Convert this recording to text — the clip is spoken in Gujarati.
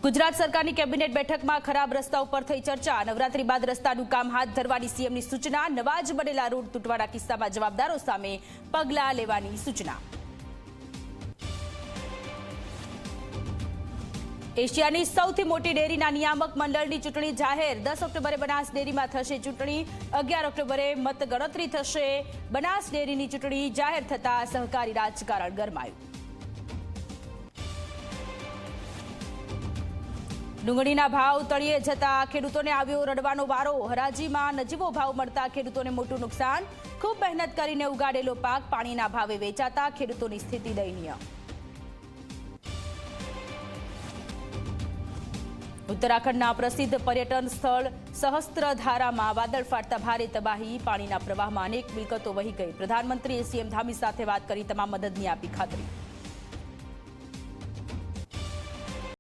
ગુજરાત સરકારની કેબિનેટ બેઠકમાં ખરાબ રસ્તા ઉપર થઈ ચર્ચા। નવરાત્રી બાદ રસ્તાનું કામ હાથ ધરવાની સીએમની સૂચના। નવા જ બનેલા રોડ તૂટવાના કિસ્સામાં જવાબદારો સામે પગલાં લેવાની સૂચના। એશિયાની સૌથી મોટી ડેરીના નિયામક મંડળની ચૂંટણી જાહેર। 10 ઓક્ટોબરે બનાસ ડેરીમાં થશે ચૂંટણી। 11 ઓક્ટોબરે મતગણતરી થશે। બનાસ ડેરીની ચૂંટણી જાહેર થતાં સહકારી રાજકારણ ગરમાયું। ડુંગળીના ભાવ તળિયે જતા ખેડૂતોને આવ્યો રડવાનો વારો। હરાજીમાં નજીવો ભાવ મળતા ખેડૂતોને મોટું નુકસાન। ખૂબ મહેનત કરીને ઉગાડેલો પાક પાણીના ભાવે વેચાતા ખેડૂતોની સ્થિતિ દયનીય। ઉત્તરાખંડના પ્રસિદ્ધ પર્યટન સ્થળ સહસ્ત્રધારામાં વાદળ ફાટતા ભારે તબાહી। પાણીના પ્રવાહમાં અનેક મિલકતો વહી ગઈ। પ્રધાનમંત્રીએ સીએમ ધામી સાથે વાત કરી તમામ મદદની આપી ખાતરી।